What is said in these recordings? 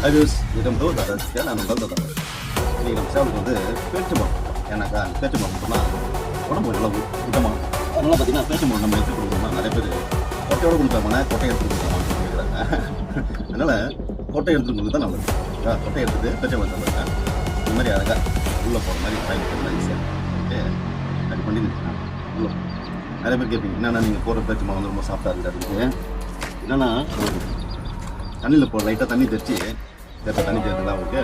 ஐவியூஸ் welcome to தாதாசிக்கா. நான் உங்கள் தாதா. இன்றைக்கி நம்ம சேவலுக்கு வந்து பேச்சு மரம். ஏன்னாக்கா பேச்சு மரம் சொன்னால் உடம்பு நல்லா சுத்தமாக அதனால பார்த்தீங்கன்னா பேச்சு மரம் நம்ம எடுத்து கொடுக்கணுமா நிறைய பேர் கொட்டையோடு கொடுத்தாங்கன்னா கொட்டை எடுத்து கொடுக்கலாமான்னு கேட்குறாங்க. அதனால் கொட்டை எடுத்துட்டு கொடுத்து தான் நல்லது. கொட்டை எடுத்துட்டு பேச்சு மரம் தந்துருங்க. இந்த மாதிரி அழகாக உள்ளே போகிற மாதிரி வாங்கி போகிற மாதிரி ஈஸியாக ஓகே அது பண்ணி உள்ளே நிறைய பேர் கேட்பீங்க என்னென்னா நீங்கள் போகிற பேச்சு மரம் வந்து ரொம்ப சாஃப்டாக இருக்குது அப்படின்னு. என்னென்னா தண்ணியில் போ லைட்டாக தண்ணி தெரிச்சு தண்ணி தெரிஞ்சுதான் அவங்களுக்கு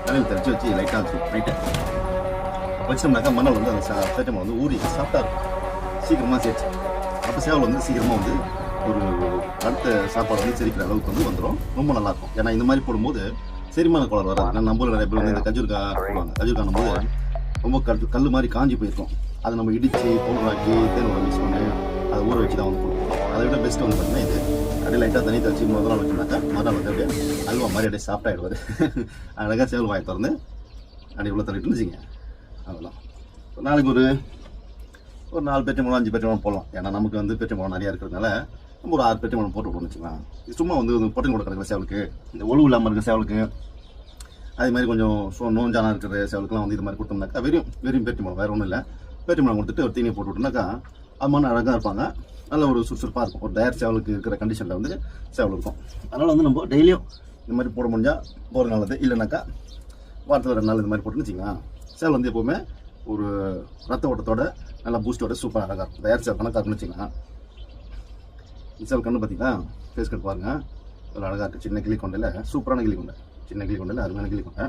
தண்ணியில் தெரிச்சு வச்சு லைட்டாக வச்சு நைட்டு வச்சோம்னாக்கா மணல் வந்து அந்த சேட்டை வந்து ஊறி சாஃப்டாக இருக்கும், சீக்கிரமாக சேர்த்து. அப்போ சேவல் வந்து சீக்கிரமாக வந்து ஒரு அடுத்த சாப்பாடு வந்து செரிக்கிற அளவுக்கு வந்து வந்துடும், ரொம்ப நல்லாயிருக்கும். ஏன்னா இந்த மாதிரி போடும்போது செரிமான கோளாறு வராது. நான் நம்பூரில் நிறைய பேர் வந்து இந்த கஜூர்காய் போடுவாங்க. கஜூர்காய் போது ரொம்ப கல் மாதிரி காஞ்சி போயிருக்கும். அதை நம்ம இடித்து பவுடராக்கி தேனோட மிக்ஸ் பண்ணி அதை ஊற வச்சு தான் வந்து கொடுப்போம். அதை விட பெஸ்ட் வந்து பார்த்தீங்கன்னா இது அப்படியே லைட்டாக தண்ணி தச்சு முதல் நாள் வச்சோம்னாக்கா மறுநாள் வந்து அப்படியே அல்வா மாதிரி அப்படியே சாப்பிட்டாயிடுவார். அழகாக சேவல் வாங்கி திறந்து அப்படியே உள்ள தள்ளிட்டு வச்சுங்க. அதெல்லாம் நாளைக்கு ஒரு 4 பேச்சு மூலம் 5 பேச்சு மூலம் போடலாம். ஏன்னா நமக்கு வந்து பேச்சு மூலம் நிறையா இருக்கிறதுனால நம்ம ஒரு 6 பேச்சு மூலம் போட்டு விடணும்னு வச்சுக்கலாம். சும்மா வந்து பொட்டை கூட கிடக்கிற சேவலுக்கு, இந்த ஒழுவு இல்லாமல் இருக்கிற சேவலுக்கு, அதே மாதிரி கொஞ்சம் நோஞ்சானா இருக்கிற சேவலுக்குலாம் வந்து இது மாதிரி கொடுத்தோம்னாக்கா வெறும் பேச்சு மூலம் வேறு ஒன்றும் இல்லை. பேச்சு மூலம் கொடுத்துட்டு ஒரு தீனியை போட்டு விட்டோம்னாக்கா அம்மான அழகாக இருப்பாங்க. நல்ல ஒரு சுறுசுறுப்பாக இருக்கும். ஒரு டயர் சேவலுக்கு இருக்கிற கண்டிஷனில் வந்து சேவல் இருக்கும். அதனால் வந்து நம்ம டெய்லியும் இந்த மாதிரி போட முடிஞ்சால் போகிற நல்லது. இல்லைனாக்கா வாரத்தில் 2 நாள் இந்த மாதிரி போட்டுன்னு வச்சிங்களா சேவல் வந்து எப்போவுமே ஒரு ரத்த ஓட்டத்தோட நல்லா பூஸ்டோட சூப்பராக அழகாக இருக்கும். டயர் சேவல் கணக்காக இருக்குன்னு வச்சிங்களா. இந்த சேவல் கண்ணு பார்த்தீங்கன்னா ஃபேஸ் கட் பாருங்கள், அதில் அழகாக இருக்குது. சின்ன கிளி கொண்டையில் சூப்பரான கிளி கொண்டை, சின்ன கிளி கொண்டையில் அருமையான கிளி கொண்டை.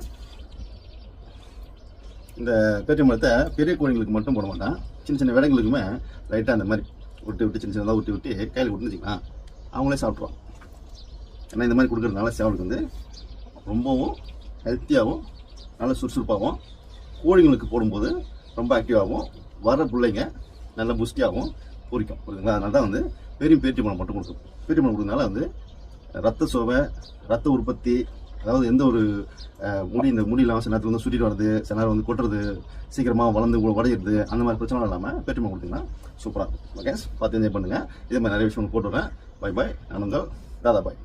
இந்த பேச்சு மரத்தை பெரிய கோழிங்களுக்கு மட்டும் போட மாட்டேன், சின்ன சின்ன விடைங்களுக்குமே லைட்டாக அந்த மாதிரி விட்டு சின்ன சின்னதாக விட்டு கையில் கொடுத்துச்சிங்கன்னா அவங்களே சாப்பிட்ருவோம். ஏன்னா இந்த மாதிரி கொடுக்குறதுனால சேவலுக்கு வந்து ரொம்பவும் ஹெல்த்தியாகவும் நல்ல சுறுசுறுப்பாகவும், கோழிங்களுக்கு போடும்போது ரொம்ப ஆக்டிவாகவும், வர பிள்ளைங்க நல்ல புஷ்டியாகவும் பொரிக்கும். புரியுதுங்களா. அதனால தான் வந்து வெறும் பேட்டி மரம் மட்டும் கொடுக்கும். பேட்டி மரம் கொடுக்கறதுனால வந்து ரத்த சோகை, ரத்த உற்பத்தி, அதாவது எந்த ஒரு இந்த முடியெல்லாம் சில நேரத்தில் வந்து சுட்டிட்டு வர்றது, சில நேரம் வந்து கொட்டுறது, சீக்கிரமாக வளர்ந்து உடையிறது, அந்த மாதிரி பிரச்சனை இல்லாமல் பேட்டி மரம் கொடுத்தீங்கன்னா சூப்பராக இருக்கும். ஓகே, பார்த்து என்ஜாய் பண்ணுங்கள். இதே மாதிரி நிறைய விஷயம் போட்டு வரேன். Bye bye. நான் உங்கள் தாதா பாய்.